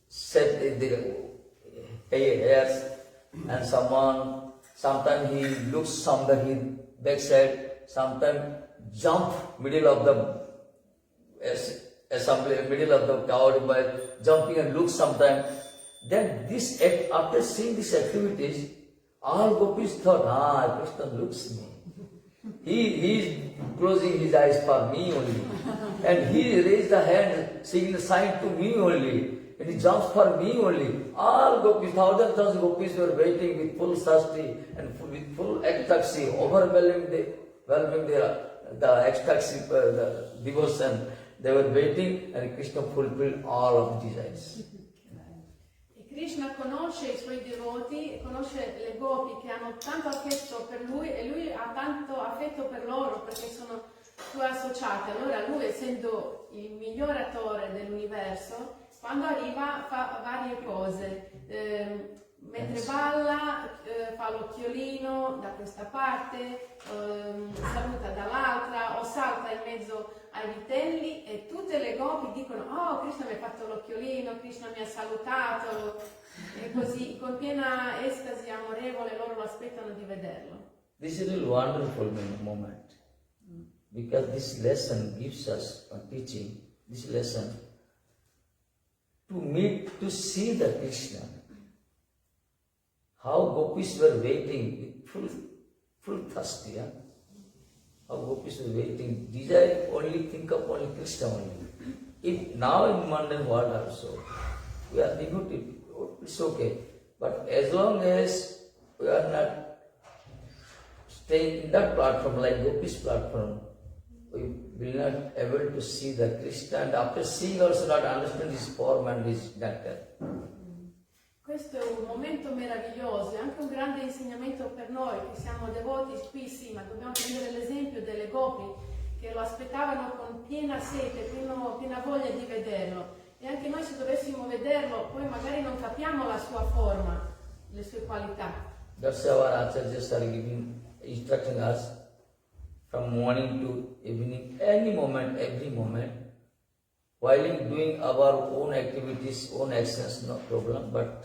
set the hairs, and sometimes he looks on the backside, sometimes jump middle of the assembly, middle of the crowd by jumping and looks sometimes. Then after seeing these activities, all gopis thought, Krishna looks me. He is closing his eyes for me only. And he raised the hand, saying the sign to me only. And he jumps for me only. All gopis, thousands of gopis were waiting with full thirsty and with full ecstasy, overwhelming the ecstasy, the devotion. They were waiting, and Krishna fulfilled all of these desires.
Krishna conosce i suoi devoti, conosce le gopi che hanno tanto affetto per lui, e lui ha tanto affetto per loro perché sono sue associate. Allora lui, essendo il miglior attore dell'universo, quando arriva fa varie cose, mentre balla fa l'occhiolino da questa parte, saluta dall'altra o salta in mezzo ai vitelli e tutte le gopi dicono oh Krishna mi ha fatto l'occhiolino, Krishna mi ha salutato e così con piena estasi amorevole loro lo aspettano di vederlo.
This is a really wonderful moment because this lesson gives us a teaching, this lesson to meet, to see the Krishna. How gopis were waiting with full thirst, yeah? How gopis were waiting, desire only, think of only Krishna only. If now in mundane world also, we are devoted, it's okay. But as long as we are not staying in that platform, like gopis platform, we will not able to see the Krishna, and after seeing also not understand his form and his nectar.
Questo è un momento meraviglioso, è anche un grande insegnamento per noi che siamo devoti qui, sì, ma dobbiamo prendere l'esempio delle gopi che lo aspettavano con piena sete, piena voglia di vederlo. E anche noi se dovessimo vederlo, poi magari non capiamo la sua forma, le sue qualità.
That's why our acharyas are instructing us from morning to evening, any moment, every moment, while doing our own activities, own actions, no problem, but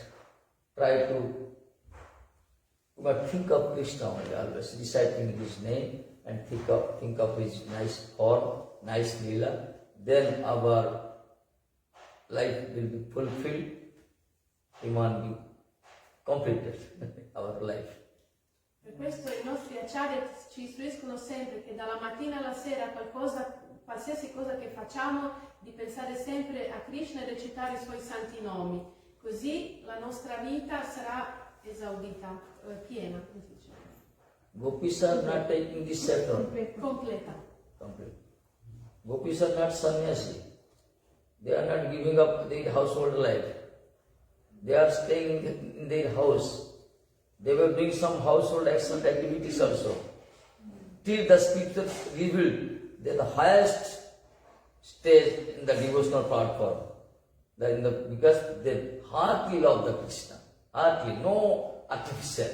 try to think of Krishna only, always reciting his name and think of his nice form, nice lila, then our life will be fulfilled, Iman will be completed, our life.
Per questo i nostri acharya ci istruiscono sempre che dalla mattina alla sera qualsiasi cosa che facciamo, di pensare sempre a Krishna e recitare i suoi santi nomi. Così la nostra vita sarà esaudita, piena.
Gopis are not taking this sector.
Completa.
Gopis are not sannyasi. They are not giving up their household life. They are staying in their house. They were doing some household excellent activities also. Till the scriptures revealed that the highest stage in the devotional platform, because they heartily love the Krishna, heartily, no artificial,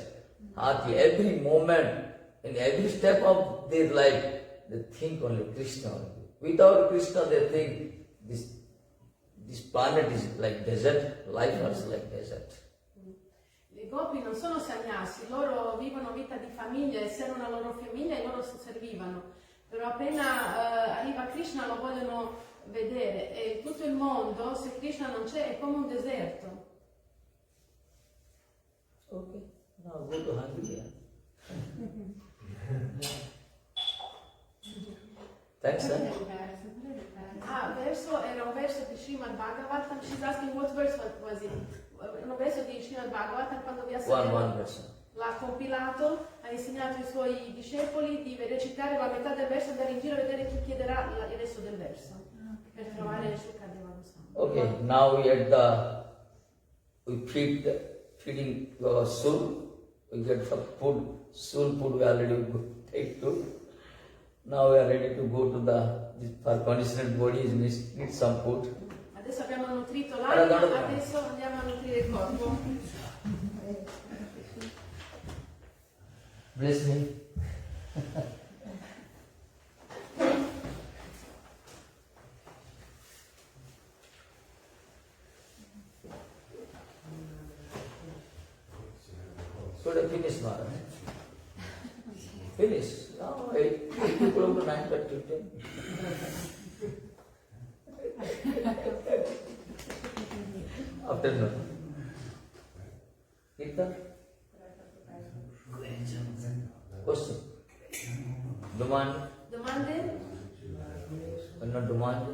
heartly, every moment, in every step of their life, they think only Krishna only. Without Krishna, they think this planet is like desert, life is like desert.
I gopi non sono sannyasi, loro vivono vita di famiglia e servono la loro famiglia e loro servivano. Però appena arriva Krishna lo vogliono vedere e tutto il mondo, se Krishna non c'è, è come un deserto.
Okay, now go to Hungary. Thanks, sir.
Era un verso di Srimad Bhagavatam. She's asking what verse was it? Un verso di Srimad Bhagavatam quando vi ha l'ha compilato, ha insegnato ai suoi discepoli di recitare la metà del verso e andare in giro a vedere chi chiederà il resto del verso per trovare il suo Kadeva-Goswami.
Okay, now we feeding our soul. We get some food, soul food we already take to. Now we are ready to go to for conditioned bodies, need some food.
Adesso abbiamo nutrito l'anima, adesso andiamo a nutrire il corpo.
Bless me. Should I finish now? Finish. No, 8 people to 9:30, 10. Afternoon. Kirtan? Question. Demand?
Domande?
No demand?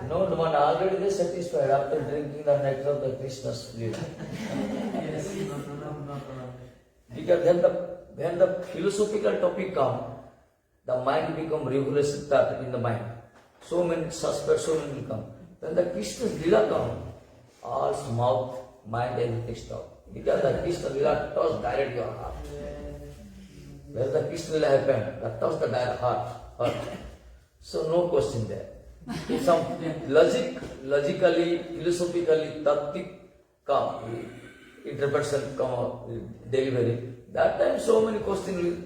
No demand. Already they satisfied after drinking the nectar of the Krishna's life. Because when the philosophical topic comes, the mind become regulation started in the mind. So many suspects, so many will come. When the Krishna's lila come, all mouth, mind, everything stop. Because the Krishna lila touch direct your heart. Where the Krishna lila happened, that touch the direct heart. So no question there. If some logically, philosophically, tattvic interpretation come out, delivery, that time so many questions will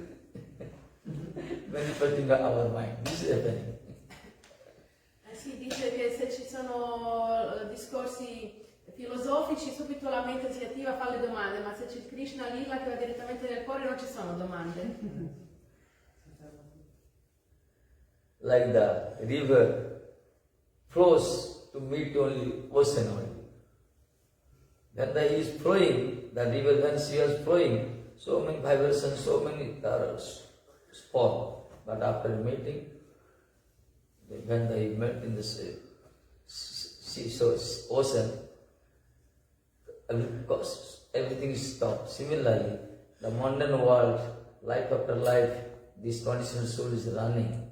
manifesting our mind. This is happening.
Sì, dice che se ci sono discorsi filosofici subito la mente si attiva a fare le domande, ma se c'è il Krishna Lila che va direttamente nel cuore non ci sono domande.
Like the river flows to meet only ocean only. When he is flowing, the river when she was flowing, so many vibrations, so many spawn. But after meeting, when they met in the sea, ocean, everything is stopped. Similarly, the mundane world, life after life, this conditioned soul is running,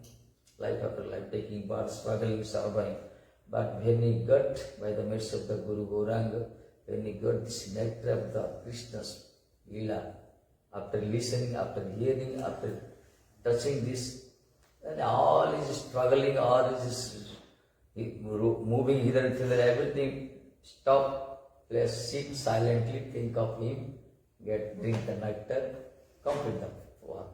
life after life, taking part, struggling, surviving. But when he got, by the mercy of the Guru Gauranga, when he got this nectar of the Krishna's Lila, after listening, after hearing, after touching this, and all is struggling, all is moving hither and thither, everything stop, place, sit silently, think of him, drink the nectar, complete the work.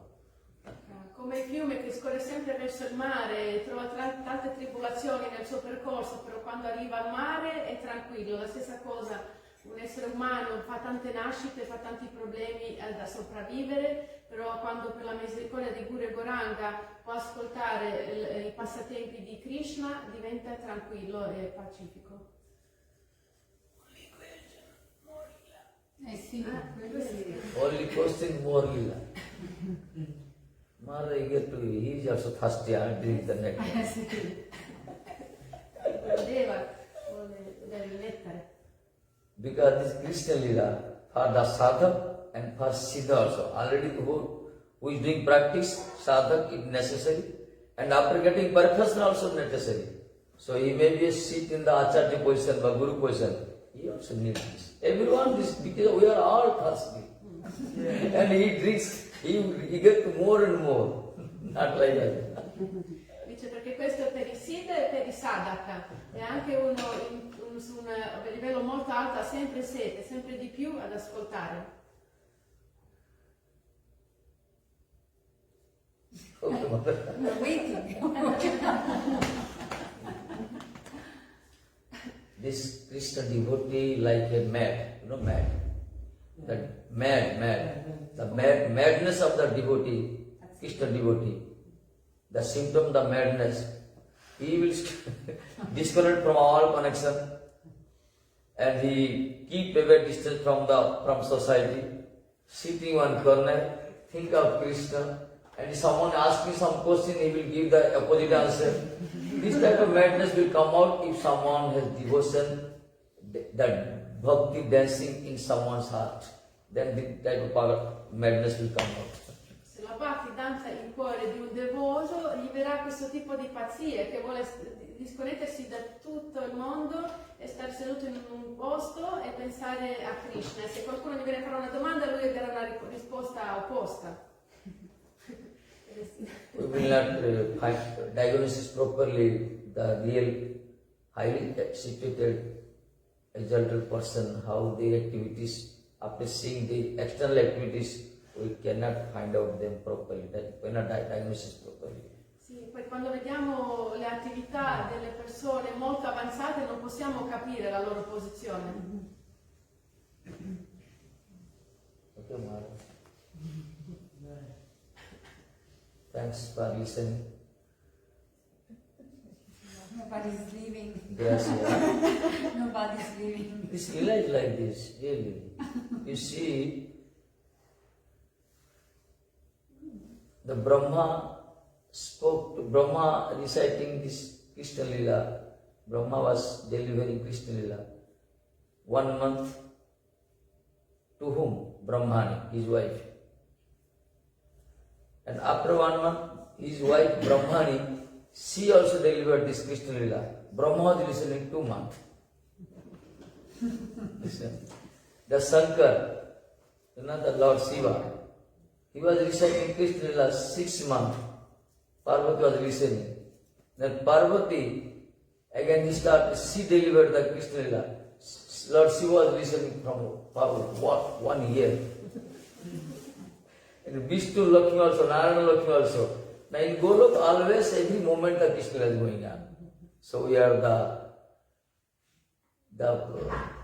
Come il fiume che scorre sempre verso il mare, trova tante tribolazioni nel suo percorso, però quando arriva al mare è tranquillo. La stessa cosa, un essere umano fa tante nascite, fa tanti problemi da sopravvivere, però quando per la misericordia di Guru e Gauranga può ascoltare i passatempi di Krishna, diventa tranquillo e pacifico.
Sì, quello sì.
Only question more lila. Mara he is also thirsty and drink the nectar. Because this Krishna lila for the sadhak and for siddha also. Already who is doing practice, sadhak is necessary, and after getting perfection also necessary. So he may be a seat in the acharya position, the guru position. He also needs this. Everyone this, because we are all thirsty. And he drinks, he gets more and more. Not like that.
Dice perché questo è per i siddha e per i sadhaka. E anche uno su un livello molto alto ha sempre sete, sempre di più ad ascoltare.
This Krishna devotee like a mad, mad. That mad. The madness of the devotee, Krishna devotee. The symptom, the madness. He will disconnect from all connection, and he keep away distance from society, sitting one corner, think of Krishna, and if someone asks me some question, he will give the opposite answer. This type of madness will come out if someone has devotion, that bhakti dancing in someone's heart. Then this type of madness will come out.
Se la bhakti danza in cuore di un devoto, gli verrà questo tipo di pazzia che vuole disconnettersi da tutto il mondo e stare seduto in un posto e pensare a Krishna. E se qualcuno gli viene a fare una domanda, lui darà una risposta opposta.
We will not diagnose properly the real highly situated, exalted person, how their activities, after seeing the external activities, we cannot find out them properly, we cannot diagnose properly.
Sì, poi quando vediamo le attività delle persone molto avanzate non possiamo capire la loro posizione.
Okay, Maharaj. Thanks for listening.
Nobody's leaving.
Gracias.
Nobody's leaving.
This lila is like this, really. You see, the Brahma spoke to Brahma reciting this Krishna Lila. Brahma was delivering Krishna Lila 1 month to whom? Brahmani, his wife. And after 1 month, his wife Brahmani, she also delivered this Krishna Lila. Brahma was listening 2 months. Listen. The Shankar, the Lord Shiva, he was reciting Krishna Lila 6 months. Parvati was listening. Then Parvati Again she delivered the Krishna Lila. Lord, she was listening for 1 year. And Vishnu looking also, Narayana looking also. Now in Golok, always, every moment the Krishna Lila is going on. So we are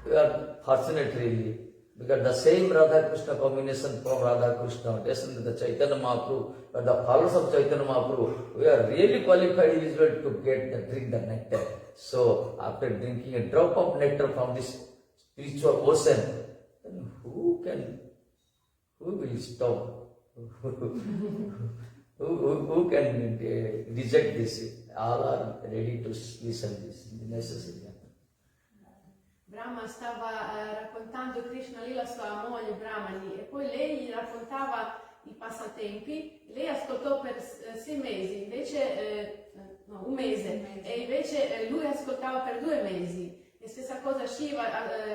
we are fortunate really, because the same Radha Krishna combination from Radha Krishna, descended the Chaitanya Mahaprabhu, but the followers of Chaitanya Mahaprabhu, we are really qualified individual to drink the nectar. So after drinking a drop of nectar from this spiritual ocean, then who will stop? who can reject this? All are ready to listen this necessary.
Brahma stava raccontando Krishna Lila a sua moglie Brahmani e poi lei gli raccontava i passatempi, lei ascoltò per 6 mesi, invece no, un mese, e invece lui ascoltava per 2 mesi. E stessa cosa Shiva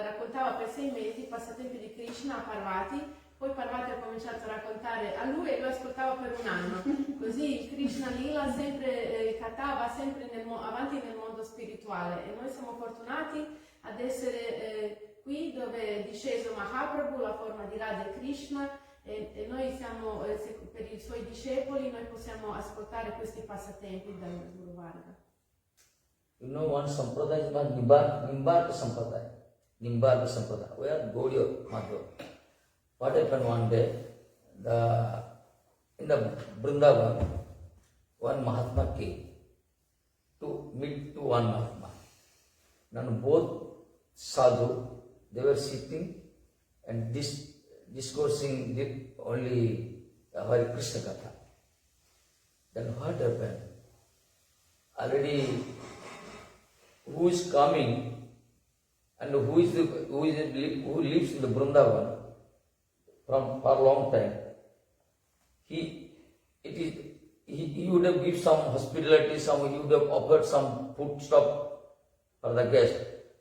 raccontava per 6 mesi i passatempi di Krishna a Parvati, poi Parvati ha cominciato a raccontare a lui e lui ascoltava per 1 anno. Così il Krishna Lila sempre catava sempre avanti nel mondo spirituale, e noi siamo fortunati ad essere qui dove è disceso Mahaprabhu, la forma di Radha e Krishna, e noi siamo, per i suoi discepoli, noi possiamo ascoltare questi passatempi dal Guru Varga.
You know one sampradaya is called Nimbarka Sampradaya. Nimbarka Sampradaya. We are Gaudiya Madhava. What happened one day, in the Vrindavan, one Mahatma came to meet to one Mahatma. And both sadhu, they were sitting and discoursing only Hari Krishna Katha. Then what happened? Already who is coming and who lives in the Vrindavan for a long time, he would have given some hospitality, he would have offered some food stuff for the guest.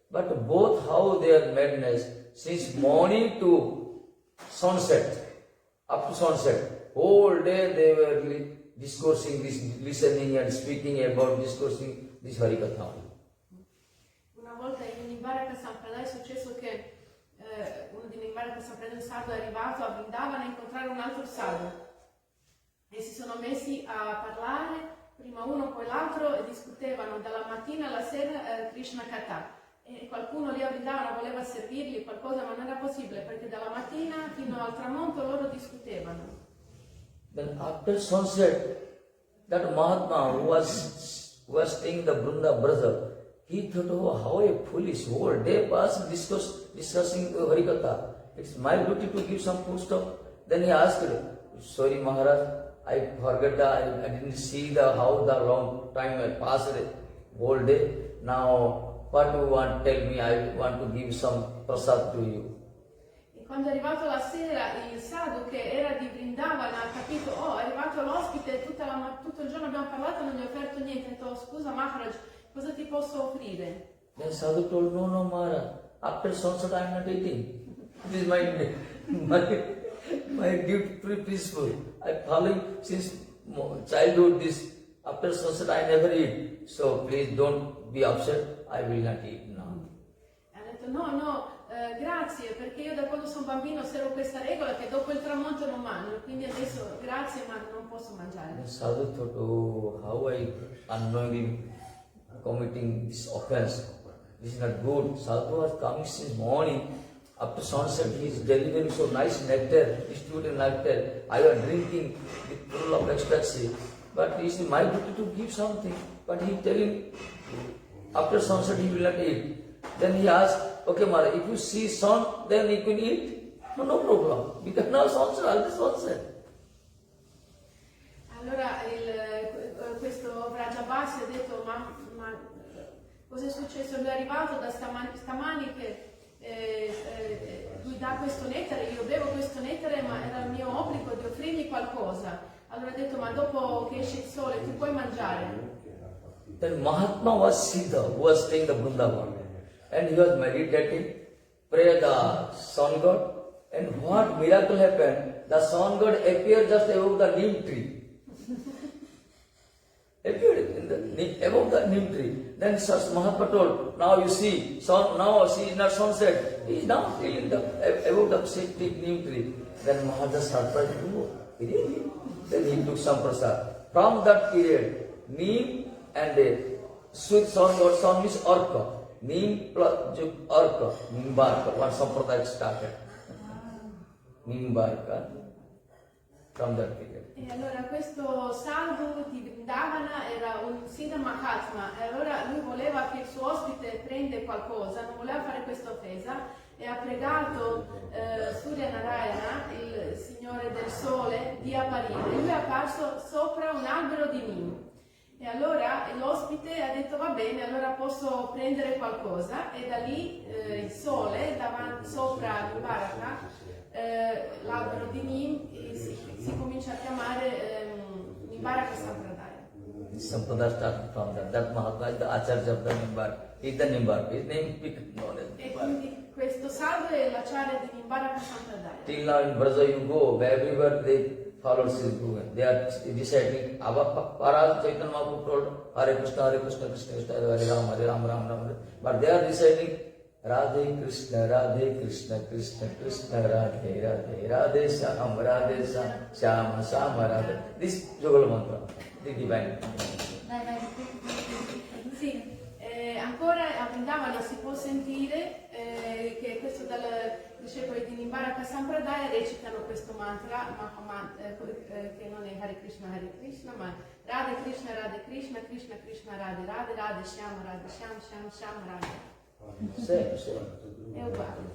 But both how their madness, since morning to sunset, up to sunset, whole day they were discoursing this, listening and speaking about discoursing this harikatha.
Una volta in Nimbarka Sampradaya è successo che uno di Nimbarka Sampradaya, un sadhu, è arrivato a Vrindavana a incontrare un altro sadhu e si sono messi a parlare, prima uno poi l'altro, e discutevano dalla mattina alla sera Krishna Katha. E qualcuno lì a Vrindavana voleva servirgli qualcosa, ma non era possibile perché dalla mattina fino al tramonto loro discutevano.
Then after sunset, that Mahatma who was staying in the Vrinda brother, he thought, oh, how a foolish whole day passed discussing harikatha. It's my duty to give some food stuff. Then he asked, sorry Maharaj, I forgot I didn't see how the long time had passed whole day. Now what do you want? Tell me, I want to give some prasad to you.
E quando è arrivato la sera, il sadhu che era di Vrindavana ha capito, oh, è arrivato l'ospite, tutto il giorno abbiamo parlato e non gli ho offerto niente. Ha detto, scusa Maharaj, cosa ti posso offrire?
Then sadhu told, no Maharaj, after sunset I am not eating. This is my duty peaceful. I following since childhood this, after sunset I never eat. So please don't be upset. I will not eat now.
Ha detto grazie, perché io da quando sono bambino osservo questa regola che dopo il tramonto non mangio, quindi adesso grazie ma non posso mangiare.
The sadhu thought, oh, how I unknowingly committing this offense. This is not good. Sadhu was coming since morning. After sunset he is delivering so nice nectar, distributing nectar. I was drinking with full of ecstasy. But it is my duty to give something. But he telling after sunset he will not eat. Then he asked, okay Maharaj, if you see sun, then you can eat. No problem. Because now sunset, all this sunset.
Allora questo Vrajabhasi ha detto, ma cosa è successo? Lui è arrivato da stamani che lui dà questo nettare, io bevo questo nettare, ma era il mio obbligo di offrirgli qualcosa. Allora ha detto, ma dopo che esce il sole tu puoi mangiare.
Then Mahatma was Siddha, who was staying in the Vrindavan. And he was meditating, pray the sun god. And what miracle happened? The sun god appeared just above the neem tree. appeared in the above the neem tree. Then Mahatma told, now you see, now see not sunset. He is now feeling the above the neem tree. Then Maharaj surprised, oh, really? Then he took some prasad. From that period, neem and sweet sound means arka. Neem plus arka, nimbarka, one sampradaya started. Nimbarka. From that period.
E allora questo sadhu di Vrindavana era un Siddha Mahatma, e allora lui voleva che il suo ospite prenda qualcosa, non voleva fare questa offesa, e ha pregato Surya Narayana, il signore del sole, di apparire. Lui è apparso sopra un albero di Neem. E allora l'ospite ha detto va bene, allora posso prendere qualcosa, e da lì il sole davanti, sopra il Baraka, l'albero di Neem, si comincia a chiamare Nimbaraka Sampradaya.
Sampradaya started from that Mahatma is the Acharya of the Nimbar. Is the Nimbar. His name is known as
E
Nimbar.
quindi questo sadhu è l'acciaria di Nimbaraka Sampradaya.
Till now in Braja you go, everywhere they follow his guru. They are reciting. Maharaj Chaitanya Mahaprabhu told Hare Krishna, Krishna Krishna, Hare Ram, Ram Ram. But they are reciting Radhe Krishna, Krishna Krishna, Radhe Radhe, Radhe Shama, Shama Radhe. This Jugal mantra, the divine.
Sì, ancora a Vrindavana si può sentire che questo dal discepoli di Nimbaraka Sampradaya recitano questo mantra, che non è Hare Krishna, ma Radhe Krishna, Krishna Krishna, Radhe Radhe, Radhe Shama, Shama Radhe.
Same.
È uguale.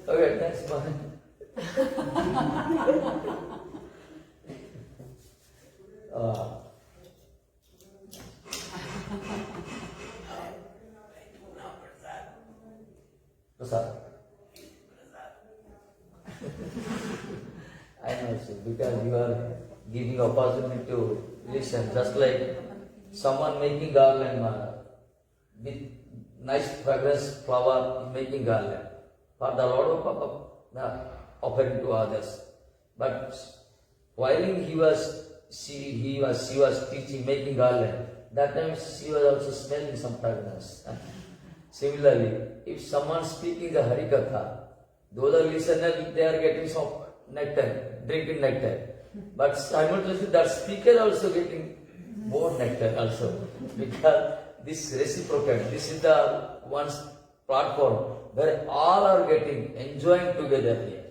Okay, thanks, Maharaj. Prasad. I know, sir, because you are giving opportunity to listen, just like someone making garland, Maharaj, with nice fragrance flower making garland for the Lord of offering to others. But while she was teaching, making garland, that time she was also smelling some fragrance. Similarly, if someone speaking the harikatha, those are listeners, they are getting some nectar, drinking nectar. But simultaneously that speaker also getting more nectar also. Because this reciprocate, this is the one platform where all are getting, enjoying together here.